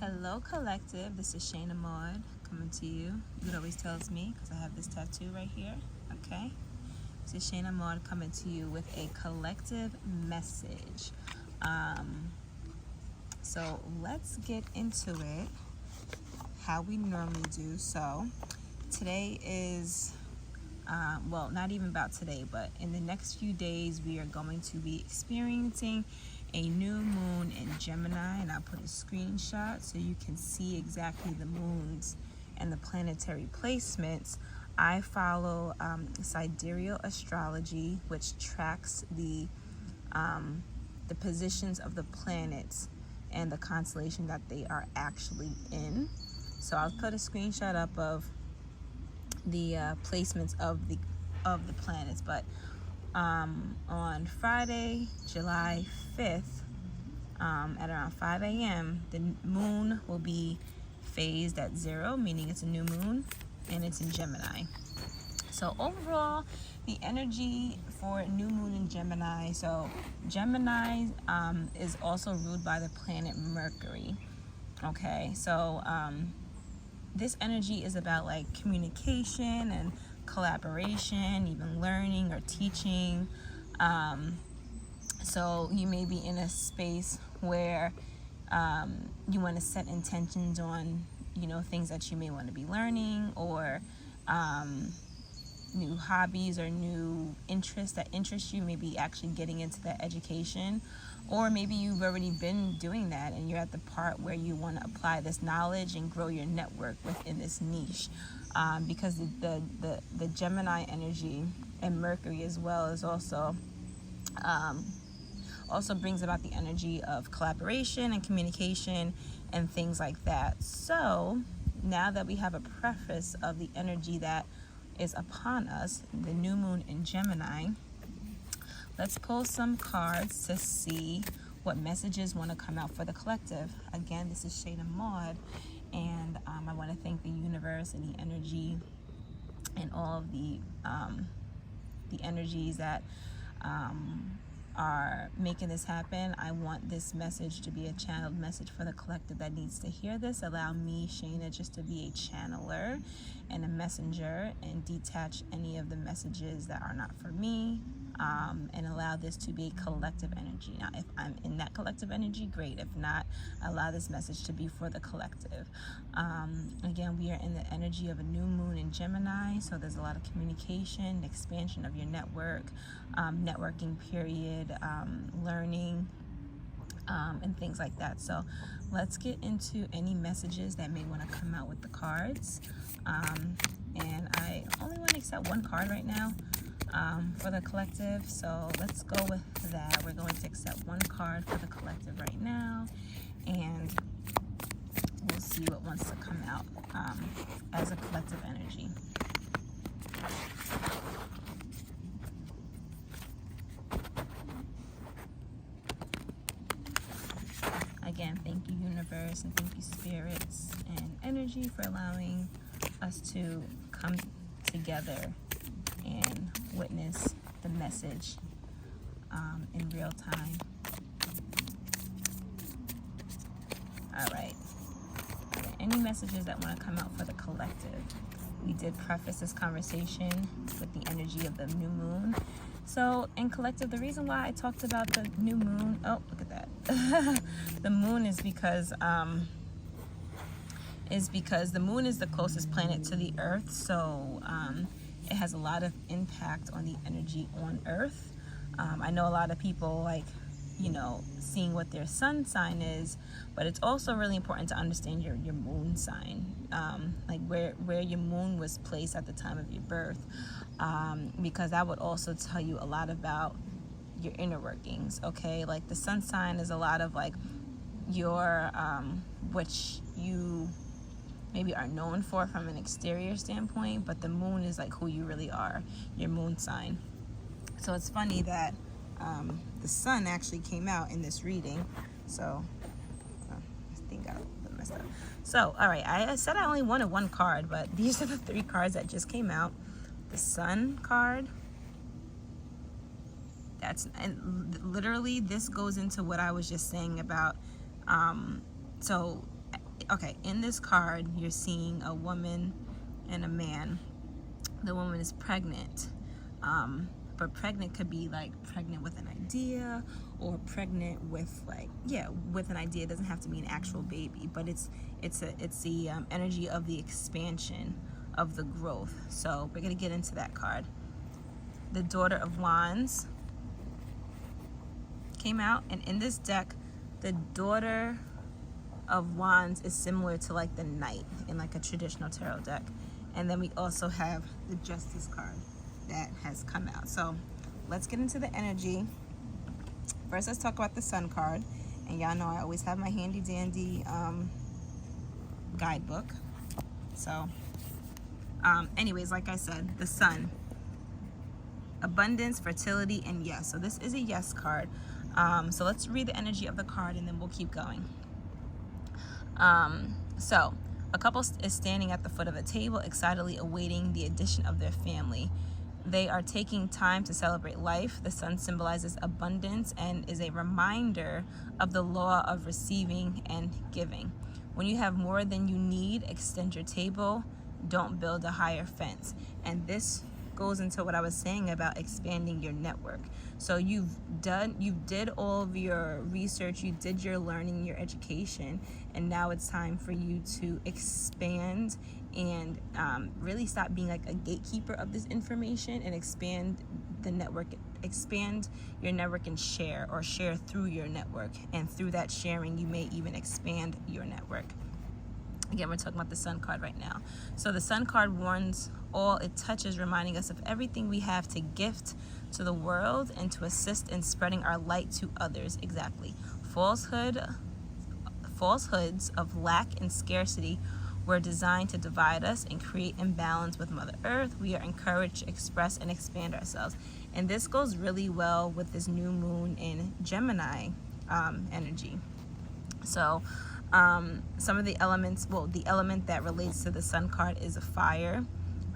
Hello, collective. This is Shayna Maude coming to you. It always tells me because I have this tattoo right here. Okay, this is Shayna Maude coming to you with a collective message. So let's get into it how we normally do. So today is well, not even about today, but in the next few days we are going to be experiencing a new moon in Gemini, and I'll put a screenshot so you can see exactly the moons and the planetary placements. I follow sidereal astrology, which tracks the positions of the planets and the constellation that they are actually in. So I'll put a screenshot up of the placements of the planets. But on Friday, July 5th, at around 5 a.m., the moon will be phased at 0, meaning it's a new moon, and it's in Gemini. So overall, the energy for new moon in Gemini, so Gemini is also ruled by the planet Mercury. Okay, so this energy is about like communication and collaboration, even learning or teaching. So you may be in a space where you want to set intentions on, things that you may want to be learning, or new hobbies or new interests that interest you, maybe actually getting into that education. Or maybe you've already been doing that and you're at the part where you want to apply this knowledge and grow your network within this niche. Because the Gemini energy and Mercury as well is also brings about the energy of collaboration and communication and things like that. So now that we have a preface of the energy that is upon us, the new moon in Gemini, let's pull some cards to see what messages want to come out for the collective. Again, this is Shayna Maude, and I want to thank the universe and the energy and all of the energies that are making this happen. I want this message to be a channeled message for the collective that needs to hear this. Allow me, Shayna, just to be a channeler and a messenger, and detach any of the messages that are not for me, and allow this to be a collective energy. Now, if I'm in that collective energy, great. If not, allow this message to be for the collective. Again, we are in the energy of a new moon in Gemini, so there's a lot of communication, expansion of your network, networking period, learning, and things like that. So let's get into any messages that may want to come out with the cards. And I only want to accept one card right now for the collective, so let's go with that. We're going to accept one card for the collective right now, and we'll see what wants to come out as a collective energy. Again, thank you, universe, and thank you, spirits and energy, for allowing us to come together and witness the message in real time. All right. Any messages that want to come out for the collective? We did preface this conversation with the energy of the new moon. So in collective, the reason why I talked about the new moon, oh, look at that. The moon is because the moon is the closest planet to the earth. So it has a lot of impact on the energy on earth. I know a lot of people like, seeing what their sun sign is, but it's also really important to understand your moon sign, like where your moon was placed at the time of your birth, because that would also tell you a lot about your inner workings. Okay, like the sun sign is a lot of like your which you maybe are known for from an exterior standpoint, but the moon is like who you really are, your moon sign. So it's funny that the sun actually came out in this reading. So I think I got a little messed up. So all right, I said I only wanted one card, but these are the 3 cards that just came out. The sun card, and literally this goes into what I was just saying about so okay, in this card, you're seeing a woman and a man. The woman is pregnant. But pregnant could be like pregnant with an idea, or pregnant with like, yeah, with an idea. It doesn't have to be an actual baby, but it's the energy of the expansion, of the growth. So we're gonna get into that card. The Daughter of Wands came out, and in this deck, the Daughter of Wands is similar to like the Knight in like a traditional tarot deck. And then we also have the Justice card that has come out. So let's get into the energy. First, let's talk about the Sun card. And y'all know I always have my handy dandy guidebook. So anyways, like I said, the Sun, abundance, fertility, and yes. So this is a yes card. So let's read the energy of the card, and then we'll keep going. So a couple is standing at the foot of a table, excitedly awaiting the addition of their family. They are taking time to celebrate life. The sun symbolizes abundance and is a reminder of the law of receiving and giving. When you have more than you need, extend your table. Don't build a higher fence. And this goes into what I was saying about expanding your network. So you did all of your research, you did your learning, your education, and now it's time for you to expand and really stop being like a gatekeeper of this information, and expand the network, expand your network, and share through your network. And through that sharing, you may even expand your network. Again, we're talking about the Sun card right now. So the Sun card warns all it touches, reminding us of everything we have to gift to the world and to assist in spreading our light to others. Exactly. Falsehoods of lack and scarcity were designed to divide us and create imbalance with Mother Earth. We are encouraged to express and expand ourselves. And this goes really well with this new moon in Gemini energy. So some of the elements, well, the element that relates to the Sun card is a fire.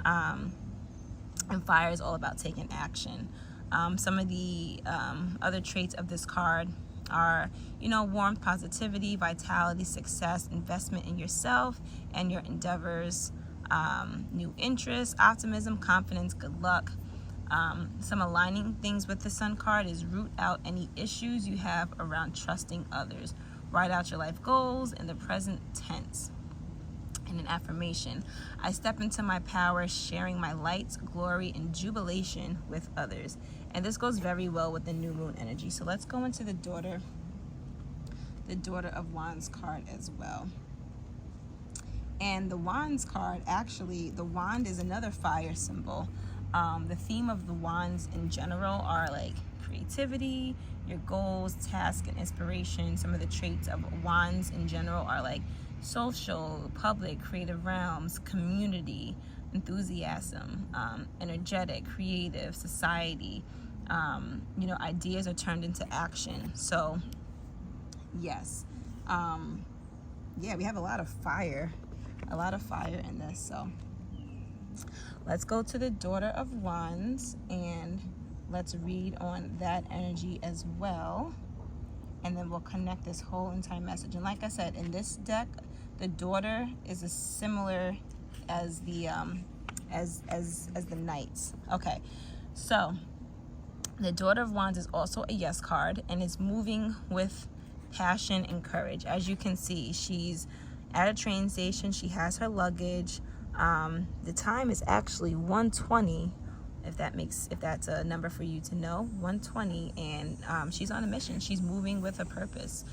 And fire is all about taking action. Some of the other traits of this card are, warmth, positivity, vitality, success, investment in yourself and your endeavors, new interests, optimism, confidence, good luck. Some aligning things with the Sun card is root out any issues you have around trusting others. Write out your life goals in the present tense. And an affirmation: I step into my power, sharing my light, glory, and jubilation with others. And this goes very well with the new moon energy. So let's go into the Daughter of Wands card as well. And the Wands card, actually, the wand is another fire symbol. The theme of the wands in general are like creativity, your goals, tasks, and inspiration. Some of the traits of wands in general are like social, public, creative realms, community, enthusiasm, energetic, creative, society. Ideas are turned into action. So yes, we have a lot of fire in this. So let's go to the Daughter of Wands and let's read on that energy as well, and then we'll connect this whole entire message. And like I said, in this deck, the Daughter is as similar as the as the Knights. Okay, so the Daughter of Wands is also a yes card, and is moving with passion and courage. As you can see, she's at a train station. She has her luggage. The time is actually 1:20, if that's a number for you to know, 1:20, and she's on a mission. She's moving with a purpose.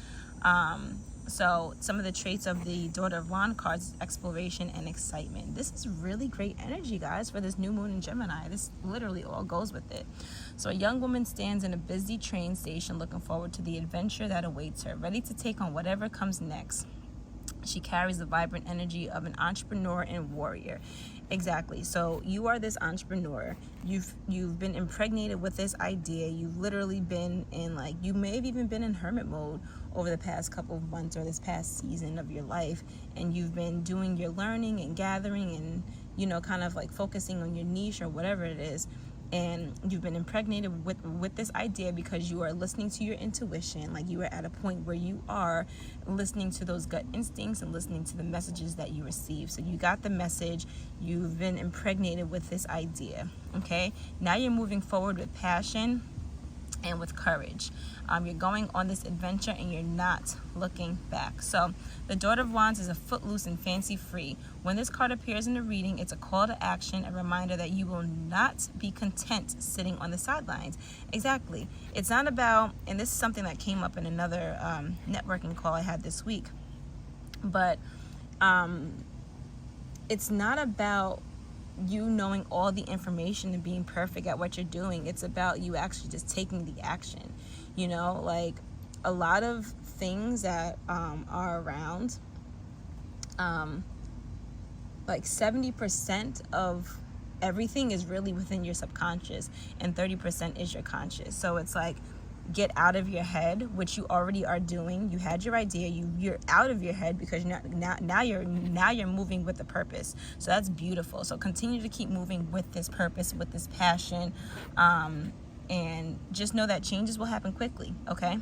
So some of the traits of the Daughter of Wands cards is exploration and excitement. This is really great energy, guys, for this new moon in Gemini. This literally all goes with it. So a young woman stands in a busy train station looking forward to the adventure that awaits her, ready to take on whatever comes next. She carries the vibrant energy of an entrepreneur and warrior. Exactly. So you are this entrepreneur. You've been impregnated with this idea. You've literally been in, like, you may have even been in hermit mode over the past couple of months or this past season of your life, and you've been doing your learning and gathering and kind of like focusing on your niche or whatever it is. and you've been impregnated with this idea because you are listening to your intuition. Like, you are at a point where you are listening to those gut instincts and listening to the messages that you receive. So you got the message, you've been impregnated with this idea. Okay, now you're moving forward with passion and with courage. You're going on this adventure and you're not looking back. So the Daughter of Wands is a footloose and fancy free. When this card appears in the reading, it's a call to action, a reminder that you will not be content sitting on the sidelines. Exactly. It's not about, and this is something that came up in another networking call I had this week, but it's not about you knowing all the information and being perfect at what you're doing. It's about you actually just taking the action. You know, like, a lot of things that are around, like 70% of everything is really within your subconscious, and 30% is your conscious. So it's like, get out of your head, which you already are doing. You had your idea, you're out of your head because now you're moving with a purpose. So that's beautiful. So continue to keep moving with this purpose, with this passion, and just know that changes will happen quickly. Okay.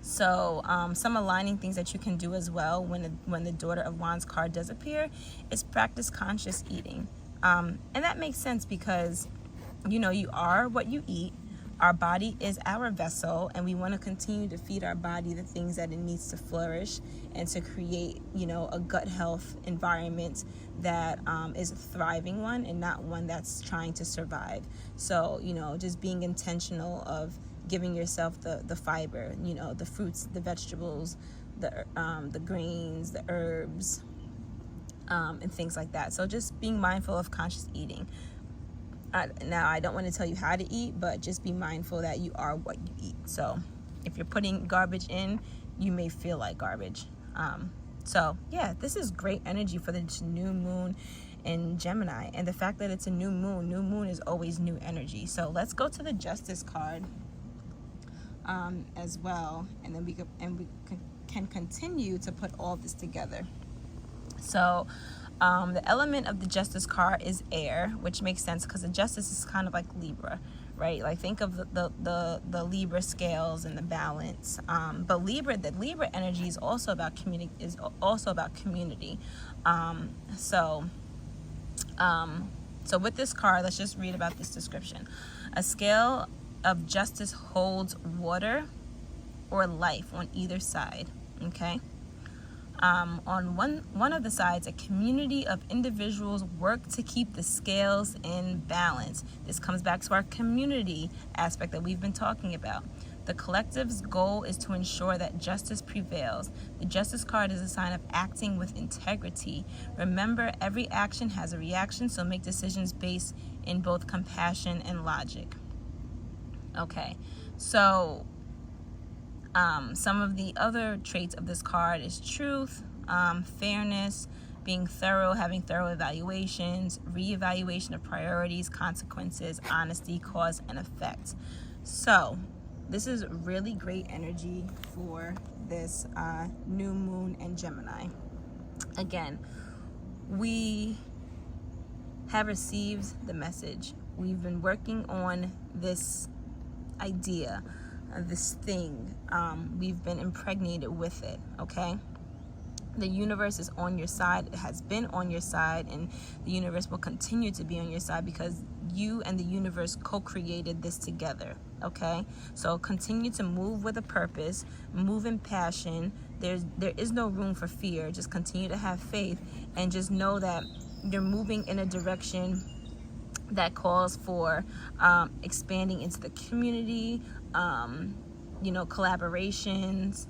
So some aligning things that you can do as well when the Daughter of Wands card does appear is practice conscious eating, and that makes sense because, you know, you are what you eat. Our body is our vessel, and we want to continue to feed our body the things that it needs to flourish and to create, you know, a gut health environment that is a thriving one and not one that's trying to survive. So, you know, just being intentional of giving yourself the fiber, you know, the fruits, the vegetables, the grains, the herbs, and things like that. So just being mindful of conscious eating. Now, I don't want to tell you how to eat, but just be mindful that you are what you eat. So if you're putting garbage in, you may feel like garbage. So yeah, this is great energy for this new moon in Gemini. And the fact that it's a new moon is always new energy. So let's go to the Justice card as well. And then we can continue to put all this together. So the element of the Justice card is air, which makes sense because the Justice is kind of like Libra, right? Like, think of the Libra scales and the balance. But the Libra energy is also about community. So with this card, let's just read about this description. A scale of justice holds water or life on either side. Okay. On one of the sides, a community of individuals work to keep the scales in balance. This comes back to our community aspect that we've been talking about. The collective's goal is to ensure that justice prevails. The Justice card is a sign of acting with integrity. Remember, every action has a reaction, so make decisions based in both compassion and logic. Okay, so some of the other traits of this card is truth, fairness, being thorough, having thorough evaluations, reevaluation of priorities, consequences, honesty, cause and effect. So this is really great energy for this new moon in Gemini. Again, we have received the message. We've been working on this idea, this thing. We've been impregnated with it. Okay, the universe is on your side. It has been on your side, and the universe will continue to be on your side because you and the universe co-created this together. Okay, so continue to move with a purpose, move in passion. There is no room for fear. Just continue to have faith, and just know that you're moving in a direction that calls for expanding into the community, collaborations,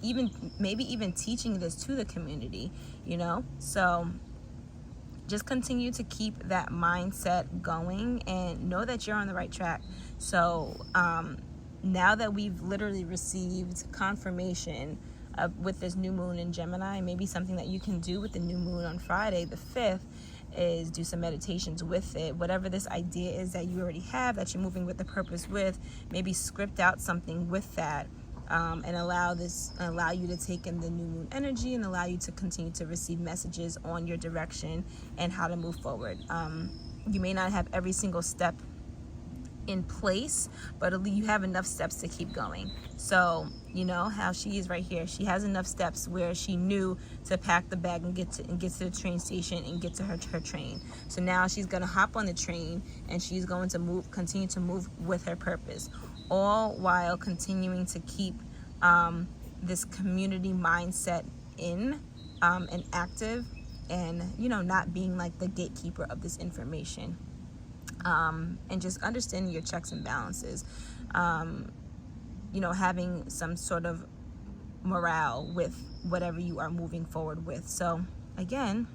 even teaching this to the community, so just continue to keep that mindset going and know that you're on the right track. So now that we've literally received confirmation with this new moon in Gemini, maybe something that you can do with the new moon on Friday the 5th is do some meditations with it. Whatever this idea is that you already have, that you're moving with the purpose with, maybe script out something with that, and allow you to take in the new moon energy and allow you to continue to receive messages on your direction and how to move forward. You may not have every single step in place, but at least you have enough steps to keep going. So you know how she is right here. She has enough steps where she knew to pack the bag and get to the train station and get to her train. So now she's gonna hop on the train and she's going to continue to move with her purpose, all while continuing to keep this community mindset in and active, and you know, not being like the gatekeeper of this information. And just understanding your checks and balances, you know, having some sort of morale with whatever you are moving forward with. So again,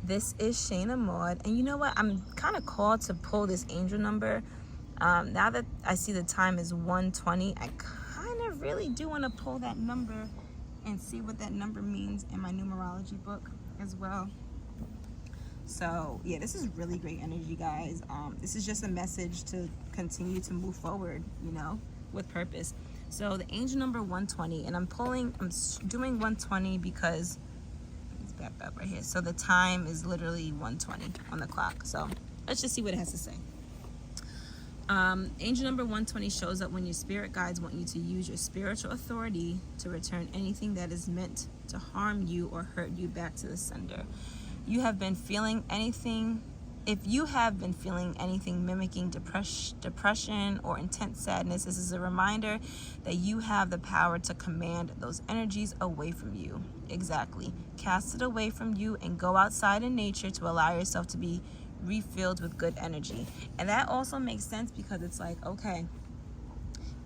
this is Shayna Maude, and you know what, I'm kind of called to pull this angel number. Now that I see the time is 1:20, I kind of really do want to pull that number and see what that number means in my numerology book as well. So yeah, this is really great energy, guys. This is just a message to continue to move forward, you know, with purpose. So the angel number 120, and I'm doing 120 because let's back up right here. So the time is literally 1:20 on the clock. So let's just see what it has to say. Angel number 120 shows up when your spirit guides want you to use your spiritual authority to return anything that is meant to harm you or hurt you back to the sender. If you have been feeling anything mimicking depression or intense sadness, this is a reminder that you have the power to command those energies away from you. Exactly. Cast it away from you and go outside in nature to allow yourself to be refilled with good energy. And that also makes sense because it's like, okay,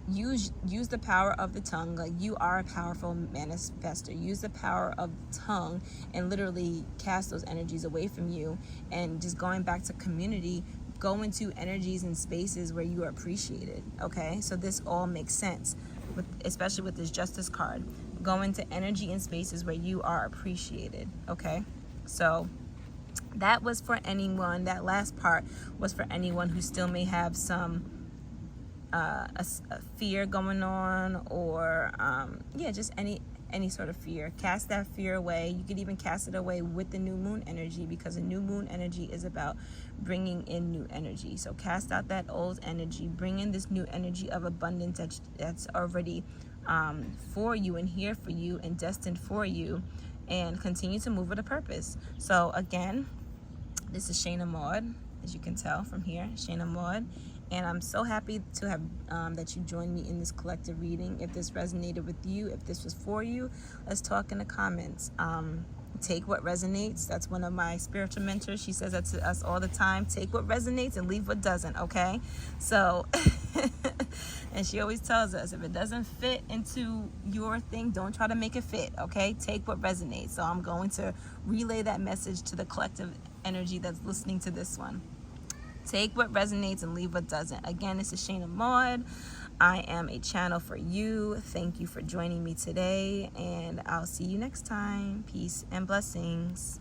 use the power of the tongue. Like, you are a powerful manifester. Use the power of the tongue and literally cast those energies away from you. And just going back to community, go into energies and spaces where you are appreciated. Okay, so this all makes sense, especially with this Justice card. Go into energy and spaces where you are appreciated. Okay, so that was for anyone. That last part was for anyone who still may have some a fear going on, or yeah, just any sort of fear. Cast that fear away. You could even cast it away with the new moon energy, because the new moon energy is about bringing in new energy. So cast out that old energy, bring in this new energy of abundance that's already for you and here for you and destined for you, and continue to move with a purpose. So again, this is Shayna Maude, as you can tell from here, Shayna Maude. And I'm so happy to have that you joined me in this collective reading. If this resonated with you, if this was for you, let's talk in the comments. Take what resonates. That's one of my spiritual mentors. She says that to us all the time. Take what resonates and leave what doesn't, okay? So, and she always tells us, if it doesn't fit into your thing, don't try to make it fit, okay? Take what resonates. So I'm going to relay that message to the collective energy that's listening to this one. Take what resonates and leave what doesn't. Again, this is Shayna Maude. I am a channel for you. Thank you for joining me today, and I'll see you next time. Peace and blessings.